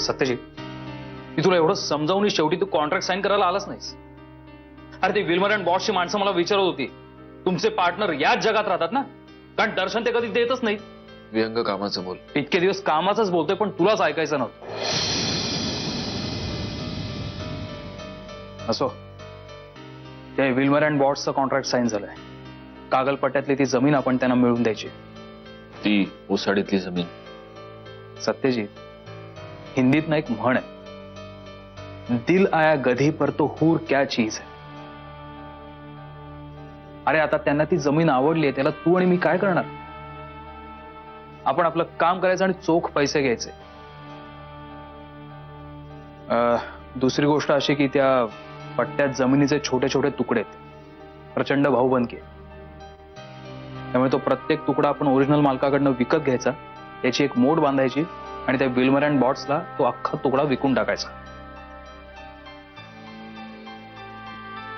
सत्यजित, मी तुला एवढं समजावून शेवटी तू कॉन्ट्रॅक्ट साईन करायला आलाच नाहीस. अरे ती विल्मर अँड बॉसची माणसं मला विचारत होती, तुमचे पार्टनर याच जगात राहतात ना? कारण दर्शन ते कधी देतच नाही. व्यंग कामाचं बोल. इतके दिवस कामाचंच बोलतोय, पण तुलाच ऐकायचं नव्हतं. असो, ते विल्मर अँड बॉसचं कॉन्ट्रॅक्ट साईन झालंय. कागलपट्ट्यातली ती जमीन आपण त्यांना मिळवून द्यायची. ती ओसाडीतली जमीन. सत्यजित, हिंदीत ना एक म्हण आहे, दिल आया गधी पर तो हूर क्या चीज है. अरे आता त्यांना ती जमीन आवडली आहे, त्याला तू आणि मी काय करणार? आपण आपलं काम करायचं आणि चोख पैसे घ्यायचे. दुसरी गोष्ट अशी की त्या पट्ट्यात जमिनीचे छोटे छोटे तुकडे आहेत, प्रचंड भाऊबंदकी. त्यामुळे तो प्रत्येक तुकडा आपण ओरिजिनल मालकाकडनं विकत घ्यायचा, याची एक मोड बांधायची आणि त्या विल्मर अँड बॉट्सला तो अख्खा तुकडा विकून टाकायचा.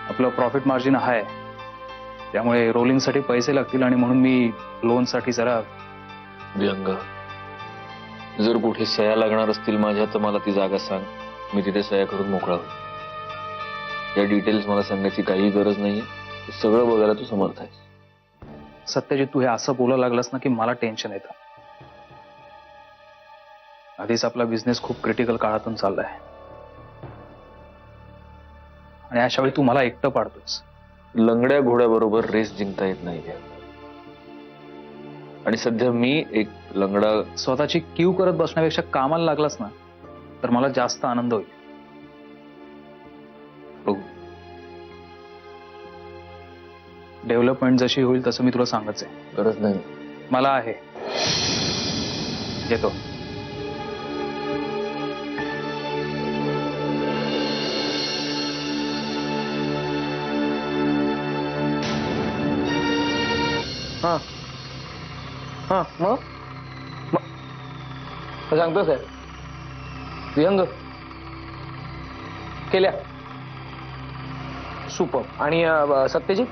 आपलं प्रॉफिट मार्जिन आहे, त्यामुळे रोलिंगसाठी पैसे लागतील आणि म्हणून मी लोनसाठी जरा. व्यंग, जर कुठे सह्या लागणार असतील माझ्या तर मला ती जागा सांग, मी तिथे सह्या करून मोकळा होईल. या डिटेल्स मला सांगायची काही गरज नाहीये, सगळं बघायला तू समर्थ आहेस. सत्यजित, तू हे असं बोलायला लागलास ना की मला टेन्शन येतं. आधीच आपला बिझनेस खूप क्रिटिकल काळातून चाललाय आणि अशा वेळी तू मला एकटं पाडतोस. लंगड्या घोड्याबरोबर रेस जिंकता येत नाही. आणि सध्या मी एक लंगडा. स्वतःची क्यू करत बसण्यापेक्षा कामाला लागलास ना तर मला जास्त आनंद होईल. बघू, डेव्हलपमेंट जशी होईल तसं मी तुला सांगच आहे. गरज नाही. मला आहे. येतो. हा हा, मग सांगतो सर, व्यंग केल्या सुपर. आणि Satyajit,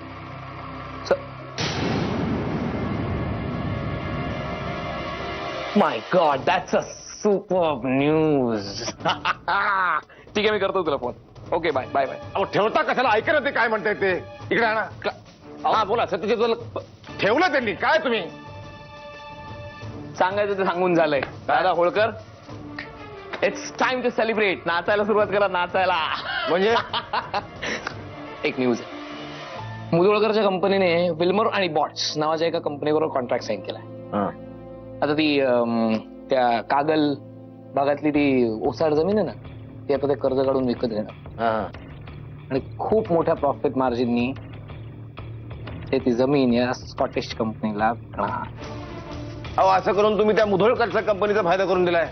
my god, that's a super news. ठीक आहे, मी करतो तुला phone. Okay, bye bye bye. अहो ठेवता कशाला? ऐका ना ते काय म्हणताय ते. इकडे आणा. हा बोला सत्यजित, बोला. ठेवलं त्यांनी काय? तुम्ही सांगायचं ते सांगून झालंय. Dada Holkar, it's time to celebrate. नाचायला सुरुवात करा, नाचायला. म्हणजे एक न्यूज आहे, मुधोळकरच्या कंपनीने विल्मर आणि बॉट्स नावाच्या एका कंपनीबरोबर कॉन्ट्रॅक्ट साईन केलाय. आता ती त्या कागल भागातली ती ओसाड जमीन आहे ना, ती आता ते कर्ज काढून विकत घेणार आणि खूप मोठ्या प्रॉफिट मार्जिननी ते ती जमीन या स्कॉटिश कंपनीला विकणार. अहो असं करून तुम्ही त्या मुधोळकरच्या कंपनीचा फायदा करून दिलाय.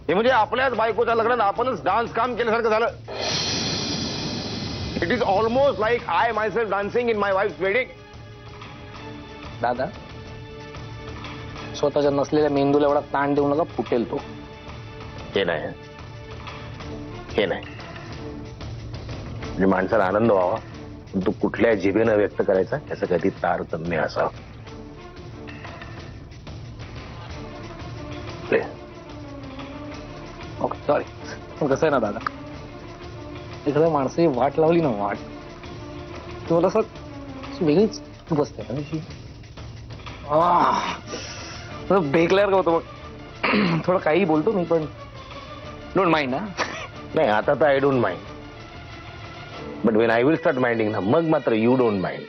हे म्हणजे आपल्याच बायकोच्या लग्नात आपणच डान्स काम केल्यासारखं झालं. It is almost like I myself dancing in my wife wedding. दादा, स्वतःच्या नसलेल्या मेंदूला एवढा ताण देऊ नका, फुटेल तो. हे नाही, हे नाही. म्हणजे माणसाला आनंद व्हावा, पण तू कुठल्या जिभेनं व्यक्त करायचा त्याचं कधी तारतम्य असावं. Okay, sorry. कसं आहे ना दादा, एखाद्या माणसाची वाट लावली ना, वाट तुम्हाला असं वेगळीच बसते ना ती. बेकल्यावर का होतं बघ. थोडं काही बोलतो मी, पण डोंट माइंड. ना नाही, आता तर I don't mind, but when I will start minding ना, मग मात्र यू डोंट माइंड.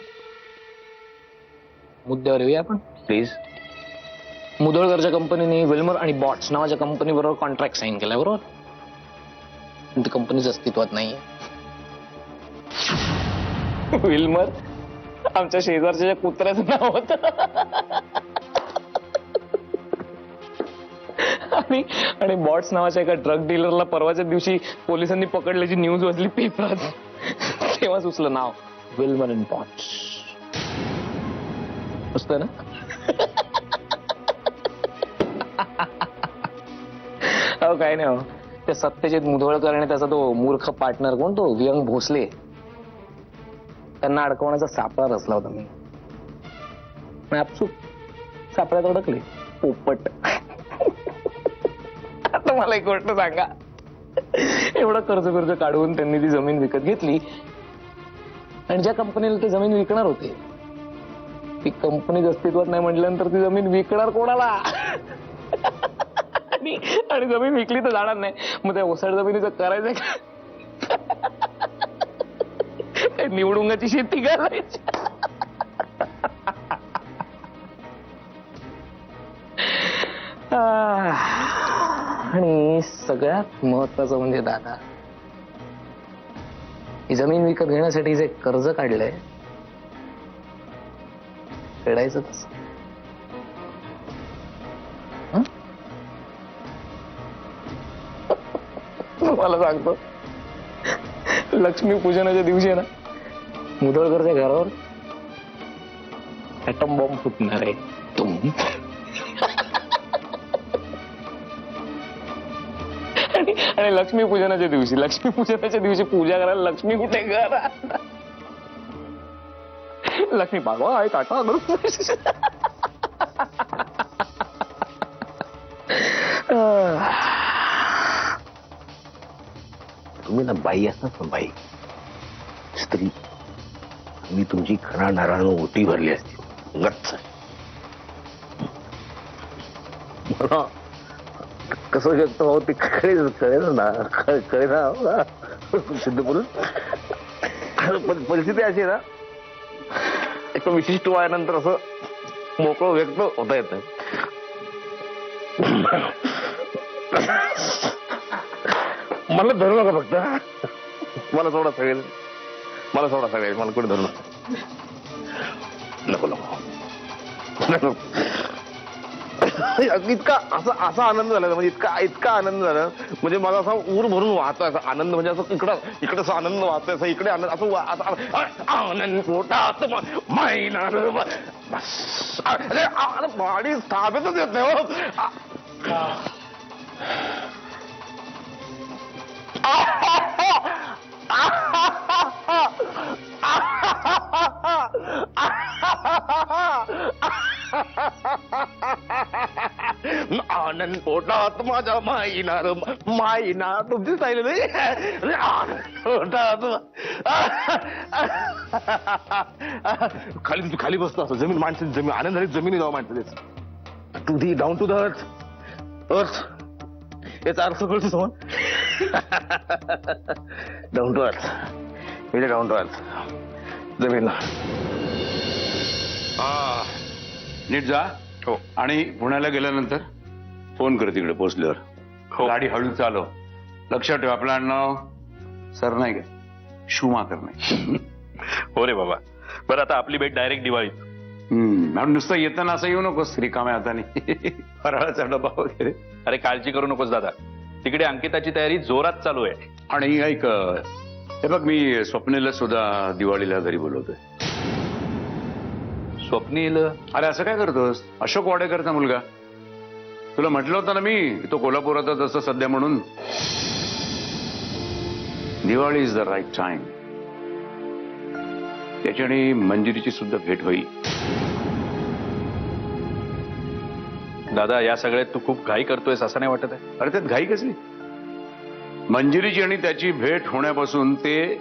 मुद्द्यावर येऊया आपण प्लीज. मुधोळकरच्या कंपनीने विल्मर आणि बॉट्स नावाच्या कंपनी बरोबर कॉन्ट्रॅक्ट साईन केलाय, बरोबर? ती कंपनीच अस्तित्वात नाहीये. विल्मर आमच्या शेजारच्या कुत्र्याचं नाव होत. आणि बॉट्स नावाच्या एका ड्रग डीलरला परवाच्या दिवशी पोलिसांनी पकडल्याची न्यूज वाचली पेपरात. तेव्हा सुचलं नाव, विल्मर अँड बॉट्स. असतं ना? हो, काय नाही. हो, त्या सत्यजित मुधोळकर आणि त्याचा तो मूर्ख पार्टनर कोण, तो व्यंग भोसले, त्यांना अडकवण्याचा सापळा रचला होता मी. आपसूक सापळ्यात अडकले पोपट. आता आता मला एक गोष्ट सांगा, एवढं कर्ज काढून त्यांनी ती जमीन विकत घेतली आणि ज्या कंपनीला ती जमीन विकणार होते ती कंपनीच अस्तित्वात नाही म्हटल्यानंतर ती जमीन विकणार कोणाला? आणि जमीन विकली तर जाणार नाही, मग त्या ओसाड जमिनीचं करायचं काय? निवडुंगाची शेती करायची. आणि सगळ्यात महत्वाचं म्हणजे दादा, ही जमीन विकत घेण्यासाठी जे कर्ज काढलंय फेडायचं कसं? मला सांगतो, लक्ष्मीपूजनाच्या दिवशी ना मुदळकरच्या घरावर ऍटम बॉम्ब फुटणार आहे. आणि लक्ष्मीपूजनाच्या दिवशी पूजा करायला लक्ष्मी कुठे घरात? लक्ष्मी बाबा आहे काटा. तुम्ही ना बाई असतात ना, बाई स्त्री, मी तुमची खरा नारायण ओटी भरली असती गच्च. मला कसं शकतो हो ते कळेल ना, कळे ना सिद्ध बोलून. परिस्थिती अशी ना, एक विशिष्ट वयानंतर असं मोकळं व्यक्त होता येत. मला धरू नका फक्त, मला सोडा सगळे, मला कोणी धरू नका. नको इतका असा आनंद झाला, म्हणजे इतका आनंद झाला, म्हणजे मला असा ऊर भरून वाहतोय असा आनंद, म्हणजे असं इकडं असं आनंद वाहतोय, असं इकडे आनंद, असं आनंद पोटात मायनार गाडी स्थापितच येत नाही हो. आनंद पोटात माझ्या माईना तुमची स्टाईल नाही. आनंद पोटात खाली बसतो असं, जमीन माणसाची जमीन आनंद झाली, जमिनी जाऊ माणसाची to the down to the earth. याचा अर्थ कळतो समोर. डाऊन टू अर्थ, म्हणजे डाऊन टू अर्थ जमीन. नीट जा. हो. आणि पुण्याला गेल्यानंतर फोन कर तिकडे पोहोचल्यावर. हो. गाडी हळू चालव. लक्षात ठेव आपलं आडनाव सर नाही का, शूमाकर नाही. हो रे बाबा. बरं आता आपली भेट डायरेक्ट दिवाळीत. म्हणून नुसतं येताना असं येऊ नकोस रिकाम्या हाताने. फराळाचा डबा वगैरे. अरे काळजी करू नकोस दादा, तिकडे अंकिताची तयारी जोरात चालू आहे. आणि ऐक, हे बघ मी स्वप्नीला सुद्धा दिवाळीला घरी बोलवतोय. स्वप्नील? अरे असं काय करतोस, अशोक वाडेकरचा मुलगा. तुला म्हटलं होतं ना मी, तो कोल्हापुरातच असं सध्या म्हणून. Diwali is the right time. त्याच्याने मंजिरीची सुद्धा भेट होईल. दादा या सगळ्यात तू खूप घाई करतोयस असं नाही वाटत आहे? अरे त्यात घाई कसली? मंजिरीची आणि त्याची भेट होण्यापासून ते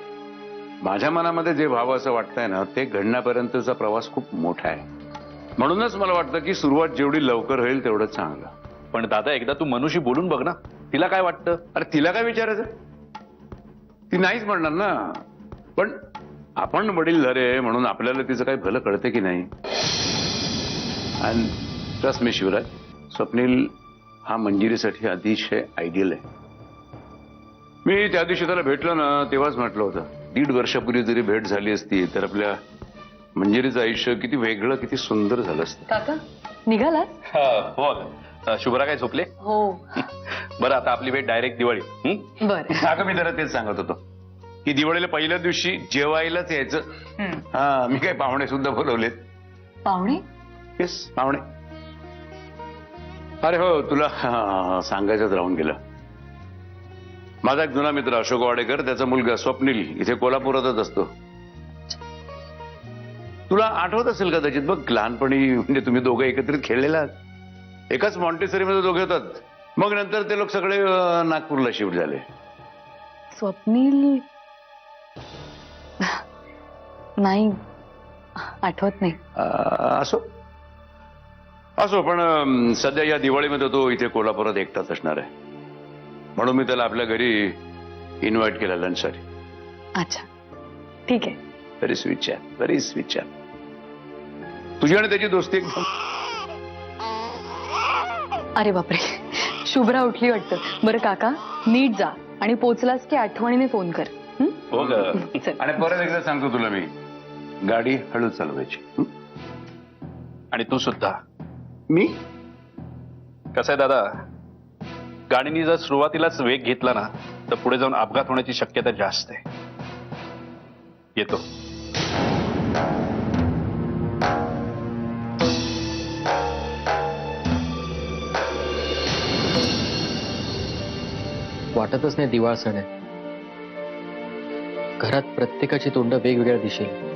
माझ्या मनामध्ये जे व्हावं असं वाटतंय ना, ते घडण्यापर्यंतचा प्रवास खूप मोठा आहे. म्हणूनच मला वाटतं की सुरुवात जेवढी लवकर होईल तेवढं चांगलं. पण दादा एकदा तू मनुशी बोलून बघ ना, तिला काय वाटतं? अरे तिला काय विचारायचं, ती नाहीच म्हणणार ना. पण आपण वडीलधारे म्हणून आपल्याला तिचं काही भलं कळतं की नाही. आणि ट्रस्ट मी शिवराज, स्वप्नील हा मंजिरीसाठी अतिशय आयडियल आहे. मी त्या दिवशी त्याला भेटलो ना, तेव्हाच म्हटलं होतं 1.5 वर्षापूर्वी जरी भेट झाली असती तर आपल्या मंजिरीचं आयुष्य किती वेगळं, किती सुंदर झालं असतं. काका निघाला? हो. शुभ्रा काय झोपले? हो. बरं आता आपली भेट डायरेक्ट दिवाळी. बरं. अगं मी जरा तेच सांगत होतो की दिवाळीला पहिल्या दिवशी जेवायलाच यायचं. हा, मी काही पाहुणे सुद्धा बोलवलेत. पाहुणे? येस पाहुणे. अरे हो, तुला सांगायचंच राहून गेलं. माझा एक जुना मित्र अशोक वाडेकर, त्याचा मुलगा स्वप्नील इथे कोल्हापुरातच असतो. तुला आठवत असेल कदाचित बघ, लहानपणी म्हणजे तुम्ही दोघं एकत्रित खेळलेला आहात. एकाच मॉन्टेसरीमध्ये दोघे होतात. मग नंतर ते लोक सगळे नागपूरला शिफ्ट झाले. स्वप्नील नाही आठवत नाही. असो असो पण सध्या या दिवाळीमध्ये तो इथे कोल्हापुरात एकटाच असणार आहे, म्हणून मी त्याला आपल्या घरी इन्व्हाइट केलं लंचसाठी. अच्छा ठीक आहे. Very sweet chap, very sweet chap. तुझी आणि त्याची दोस्ती एकदम. अरे बापरे, शुभ्रा उठली वाटतं. बरं काका नीट जा आणि पोचलास की आठवणीने फोन कर. हं? हो का? चल. आणि परत एकदा सांगतो तुला मी, गाडी हळू चालवायची. आणि तू सुद्धा. मी कसं आहे दादा, गाडीने जर सुरुवातीलाच वेग घेतला ना तर पुढे जाऊन अपघात होण्याची शक्यता जास्त आहे. येतो. वाटतच नाही दिवाळ सण आहे. घरात प्रत्येकाची तोंड वेगवेगळ्या दिशेला.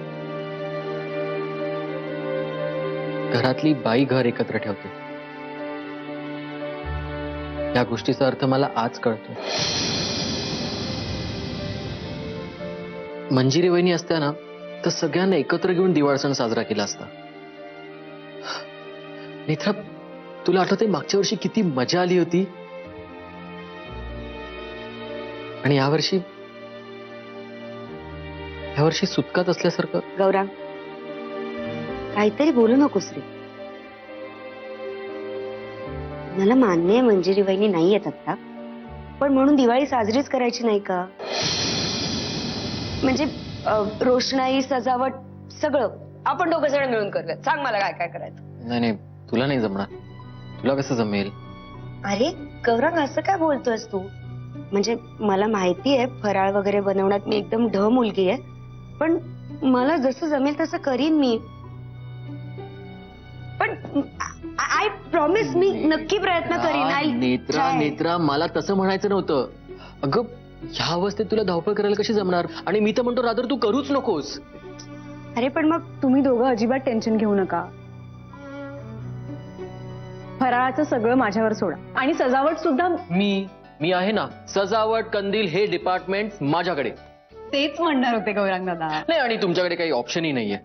घरातली बाई घर एकत्र ठेवते. या गोष्टीचा अर्थ मला आज कळतो. मंजिरी वहिनी असताना तर सगळ्यांना एकत्र घेऊन दिवाळ सण साजरा केला असता. नेत्रा, तुला आठवते मागच्या वर्षी किती मजा आली होती? आणि यावर्षी सुटकात असल्यासारखं. गौरांग, काहीतरी बोलू नकोस रे. मला मान्य आहे मंजिरी वहिनी नाही येत आता, पण म्हणून दिवाळी साजरीच करायची नाही का? म्हणजे रोषणाई, सजावट सगळं आपण दोघं जण मिळून करूयात. सांग मला काय काय करायचं. नाही नाही, तुला नाही जमणार. तुला कसं जमेल? अरे गौरांग, असं काय बोलतोयस तू? म्हणजे मला माहिती आहे फराळ वगैरे बनवण्यात मी एकदम ढ मुलगी आहे, पण मला जसं जमेल तसं करीन मी. पण आय प्रॉमिस, मी नक्की प्रयत्न करीन. नेत्रा, मला तसं म्हणायचं नव्हतं. अगं, ह्या अवस्थेत तुला धावपळ करायला कशी जमणार? आणि मी तर म्हणतो रादर तू करूच नकोस. अरे पण मग तुम्ही दोघं अजिबात टेन्शन घेऊ नका. फराळाचं सगळं माझ्यावर सोडा आणि सजावट सुद्धा. मी आहे ना. सजावट, कंदील हे डिपार्टमेंट माझ्याकडे. तेच म्हणणार होते गौरांग दादा. नाही, आणि तुमच्याकडे काही ऑप्शनही नाहीये.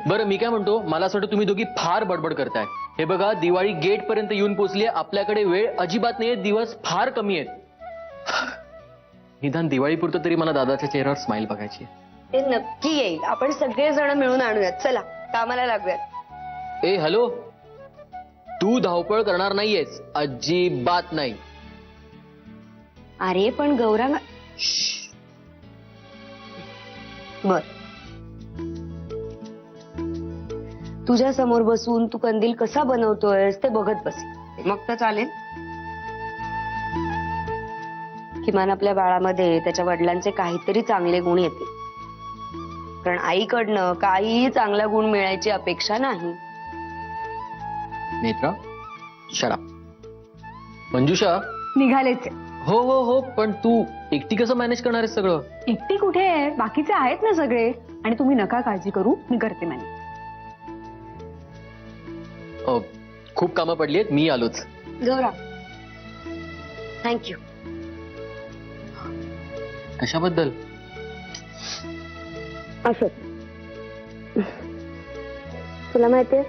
बरं, मी काय म्हणतो, मला असं वाटतं तुम्ही दोघी फार बडबड करताय. हे बघा, दिवाळी गेट पर्यंत येऊन पोहोचली. आपल्याकडे वेळ अजिबात नाहीये, दिवस फार कमी आहेत. निदान दिवाळीपुरतं तरी मला दादाच्या चेहऱ्यावर स्माइल बघायची. ते नक्की येईल. आपण सगळेजण मिळून आणूयात. चला कामाला लागूयात. ए हॅलो, तू धावपळ करणार नाहीयेस, अजिबात नाही. अरे पण गौरांग, बर, तुझ्या समोर बसून तू कंदील कसा बनवतोयस ते बघत बस, मग तर चालेल. किमान आपल्या बाळामध्ये त्याच्या वडिलांचे काहीतरी चांगले गुण येतील. कारण आईकडनं काहीही चांगला गुण मिळायची अपेक्षा नाही. नेत्रा, शरा. मंजुषा, निघालेच. हो हो हो, पण तू एकटी कसं मॅनेज करणार आहेस सगळं? एकटी कुठे आहे, बाकीचे आहेत ना सगळे. आणि तुम्ही नका काळजी करू, मी करते मॅनेज. खूप कामं पडली आहेत, मी आलोच. गौरा, थँक्यू. कशाबद्दल? असं तुला माहितीये,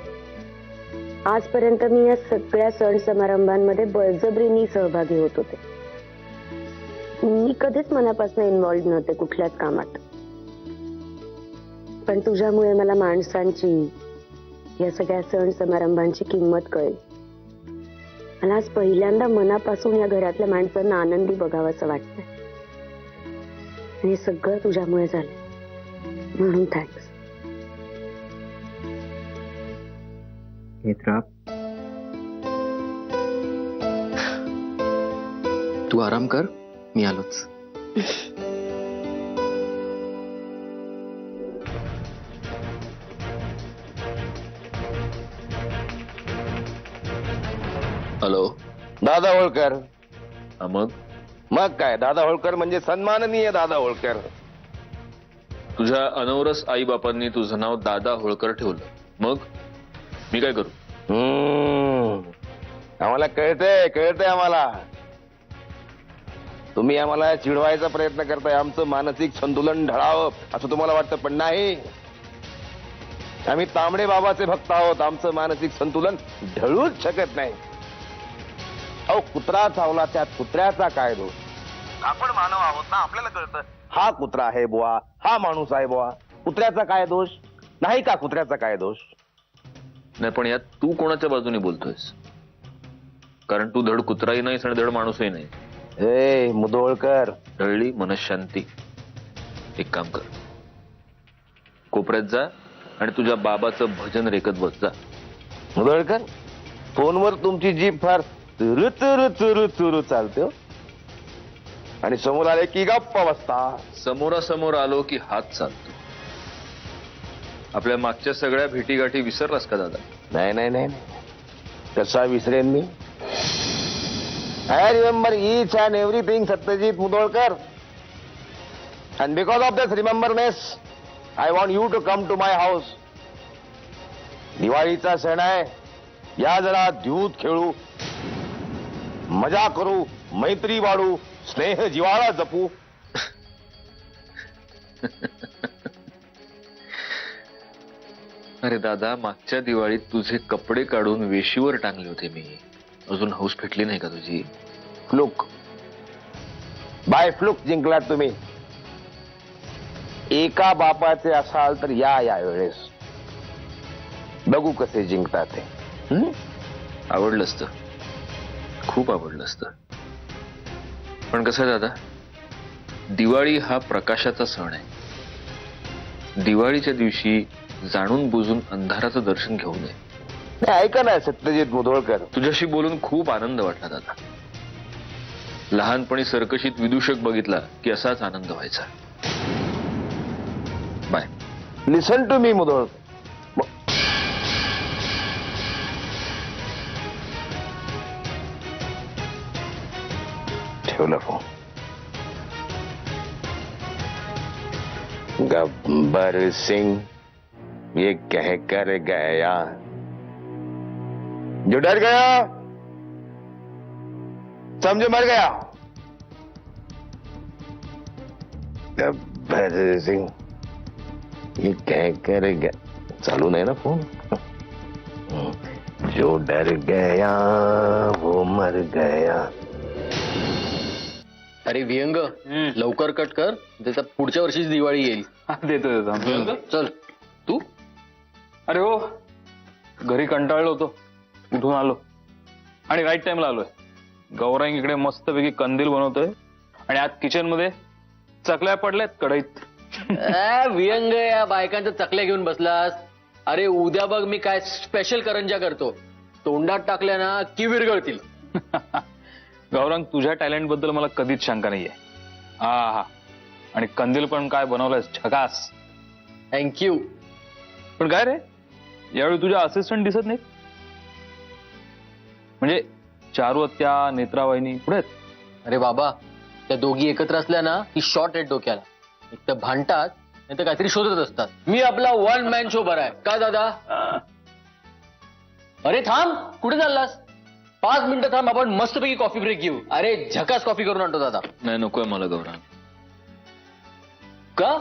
आजपर्यंत मी या सगळ्या सण समारंभांमध्ये बळजबरीने सहभागी होत होते. मी कधीच मनापासून इन्व्हॉल्व नव्हते कुठल्याच कामात. पण तुझ्यामुळे मला माणसांची, या सगळ्या सण समारंभांची किंमत कळली. मला आज पहिल्यांदा मनापासून या घरातल्या माणसांना आनंदी बघावं असं वाटतंय. आणि हे सगळं तुझ्यामुळे झालं, म्हणून थँक्स. नेत्रा, तू आराम कर, मी आलोच. हॅलो. दादा होळकर. मग काय, दादा होळकर म्हणजे सन्माननीय दादा होळकर. तुझ्या अनवरस आई बापांनी तुझं नाव दादा होळकर ठेवलं, मग मी काय करू? आम्हाला कळतंय आम्हाला. तुम्ही आम्हाला चिडवायचा प्रयत्न करताय, आमचं मानसिक संतुलन ढळावं असं तुम्हाला वाटतं, पण नाही. आम्ही तांबडे बाबाचे भक्त आहोत, आमचं मानसिक संतुलन ढळूच शकत नाही. अहो, कुत्रा चावला, त्यात कुत्र्याचा काय दोष? आपण मानव आहोत ना, आपल्याला कळतं हा कुत्रा आहे बुवा, हा माणूस आहे बुवा, कुत्र्याचा काय दोष? नाही का कुत्र्याचा काय दोष? नाही, पण यात तू कोणाच्या बाजूने बोलतोयस? कारण तू धड कुत्राही नाहीस आणि धड माणूसही नाही. ए मुदोळकर, ढळली मनशांती. एक काम कर, कोपऱ्यात जा आणि तुझ्या बाबाचं भजन रेखत बस जा. मुदोळकर, फोनवर तुमची जीभ फार चुरू चुरू चुरू चुरू चालते हो. आणि समोर आले की गप्पा बसता. समोरासमोर आलो की हात चालतो. आपल्या मागच्या सगळ्या भेटीगाठी विसरलास का दादा? नाही नाही नाही, कसा विसरेन मी? I remember each and everything Satyajit Mudholkar. And because of this rememberness I want you to come to my house. दिवाळीचा सण आहे, या जरा द्यूत खेळू, मजा करू, मैत्री वाढू, स्नेह जिव्हाळा जपू. अरे दादा, मागच्या दिवाळीत तुझे कपडे काढून वेशीवर टांगले होते मी. अजून हौस फिटली नाही का तुझी? फ्लूक, बाय फ्लूक जिंकलात तुम्ही. एका बापाचे असाल तर या वेळेस बघू कसे जिंकतात ते. आवडलं असतं, खूप आवडलं असतं. पण कसं आहे दादा, दिवाळी हा प्रकाशाचा सण आहे. दिवाळीच्या दिवशी जाणून बुजून अंधाराचं दर्शन घेऊ नये. नाही, ऐका ना सत्यजित मुदोळकर, तुझ्याशी बोलून खूप आनंद वाटला दादा. लहानपणी सर्कशीत विदूषक बघितला की असाच आनंद व्हायचा. Bye. Listen to me Mudholkar. ठेवला फोन. गब्बर सिंह ये कह कर गया, जो डर गया समझे मर गया. गब्बर सिंह ये कह कर गया. चालू नाही ना फोन? जो डर गया वो मर गया. अरे विहंग, लवकर कट कर, त्याचा पुढच्या वर्षीच दिवाळी येईल. देतो. चल तू. अरे हो, घरी कंटाळलो होतो, उठून आलो आणि राईट टाइमला आलोय. गौरांग इकडे मस्तपैकी कंदील बनवतोय आणि आत किचन मध्ये चकल्या पडल्यात कढईत. विहंग, या बायकांच्या चकल्या घेऊन बसलास. अरे उद्या बघ मी काय स्पेशल करंजा करतो, तोंडात टाकल्या ना की विरगळतील. गौरांग, तुझ्या टॅलेंट बद्दल मला कधीच शंका नाहीये. हा, आणि कंदील पण काय बनवलंयस, झकास. थँक्यू. पण काय रे, यावेळी तुझ्या असिस्टंट दिसत नाहीत? म्हणजे चारू आत्या, नेत्रावाहिनी कुठे आहेत? अरे बाबा, त्या दोघी एकत्र असल्या ना की शॉर्ट आहेत डोक्याला. एक तर भांडतात, नाही तर काहीतरी शोधत असतात. मी आपला वन मॅन शो बरा आहे का दादा? अरे थांब, कुठे चाललास? 5 मिनिटं थांब, आपण मस्तपैकी कॉफी ब्रेक घेऊ. अरे झकास कॉफी करून आणतो दादा. नाही, नकोय मला गौरांग. का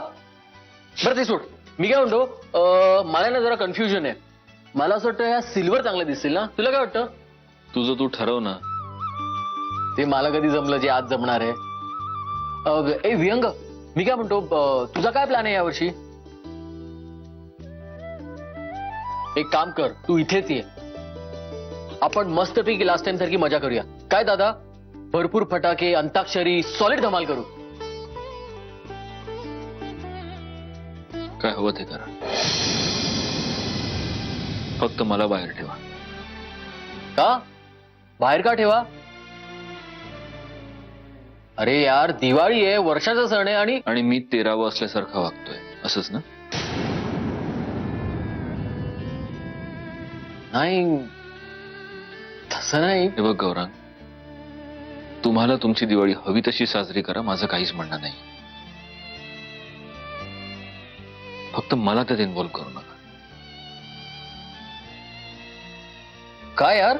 बरं ते सोड. मी काय म्हणतो, मला ना जरा कन्फ्युजन आहे. मला असं वाटतं ह्या सिल्वर चांगल्या दिसतील ना, तुला काय वाटतं? तुझं तू ठरव ना. ते मला कधी जमलं जे आज जमणार आहे. ए विहंग, मी काय म्हणतो, तुझा काय प्लॅन आहे यावर्षी? एक काम कर, तू इथेच ये, आपण मस्तपैकी लास्ट टाइम सारखी मजा करूया. काय दादा? भरपूर फटाके, अंताक्षरी, सॉलिड धमाल करू. काय हवं ते करा, फक्त मला बाहेर ठेवा. का बाहेर का ठेवा? अरे यार, दिवाळी आहे, वर्षाचा सण आहे. आणि मी 13वं असल्यासारखा वागतोय असंच ना? नाही, तसं नाही. हे बघ गौरांग, तुम्हाला तुमची दिवाळी हवी तशी साजरी करा, माझं काहीच म्हणणं नाही. फक्त मला त्यात इन्व्हॉल्व करू नका. काय यार,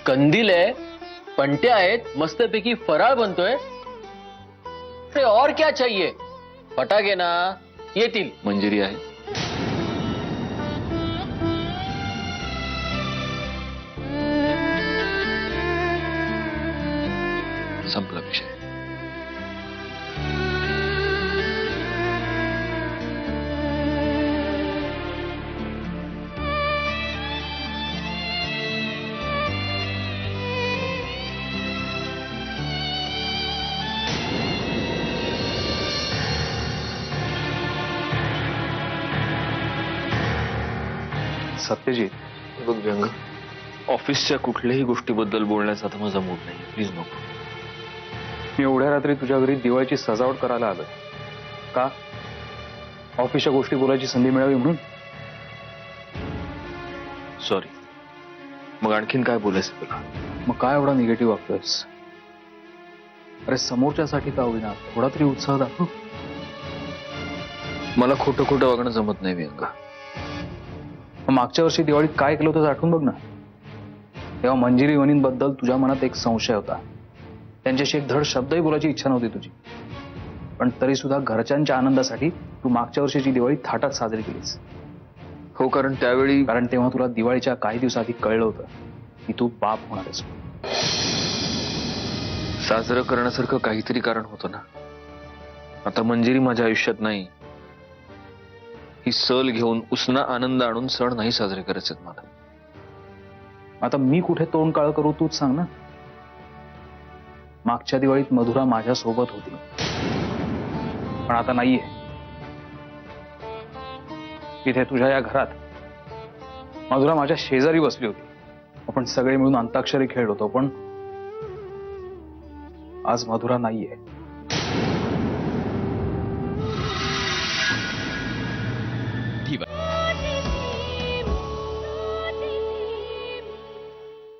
कंदील आहे, पणत्या आहेत, मस्तपैकी फराळ बनतोय इससे और क्या चाहिए? फटाके ना येतील. मंजिरी आहे. संपला विषय. सत्यजित, बघ व्यंग, ऑफिसच्या कुठल्याही गोष्टीबद्दल बोलण्याचा आता माझा मूड नाही. प्लीज नको. मी एवढ्या रात्री तुझ्या घरी दिवाळीची सजावट करायला आलोय. का? ऑफिसच्या गोष्टी बोलायची संधी मिळावी म्हणून? सॉरी. मग आणखीन काय बोलायचं तुला? मग काय एवढा निगेटिव्ह वागतोयस? अरे समोरच्यासाठी का होईना थोडा तरी उत्साह दाखव. मला खोटं खोटं वागणं जमत नाही व्यंग. मग मागच्या वर्षी दिवाळीत काय केलं होतं आठवून बघ ना. तेव्हा मंजिरी वहिनींबद्दल तुझ्या मनात एक संशय होता. त्यांच्याशी एक धड शब्दही बोलायची इच्छा नव्हती तुझी. पण तरी सुद्धा घरच्यांच्या आनंदासाठी तू मागच्या वर्षीची दिवाळी थाटात साजरी केलीस. हो, कारण तेव्हा तुला दिवाळीच्या काही दिवसाआधी कळलं होतं की तू बाप होणार आहेस. साजरं करण्यासारखं काहीतरी कारण होतं ना. आता मंजिरी माझ्या आयुष्यात नाही. ही सल घेऊन उसना आनंद आणून सण नाही साजरे करायचे मला. आता मी कुठे तोंड काळ करू तूच सांग ना. मागच्या दिवाळीत मधुरा माझ्या सोबत होती, पण आता नाहीये. इथे तुझ्या या घरात मधुरा माझ्या शेजारी बसली होती. आपण सगळे मिळून अंताक्षरी खेळलो होतो, पण आज मधुरा नाहीये.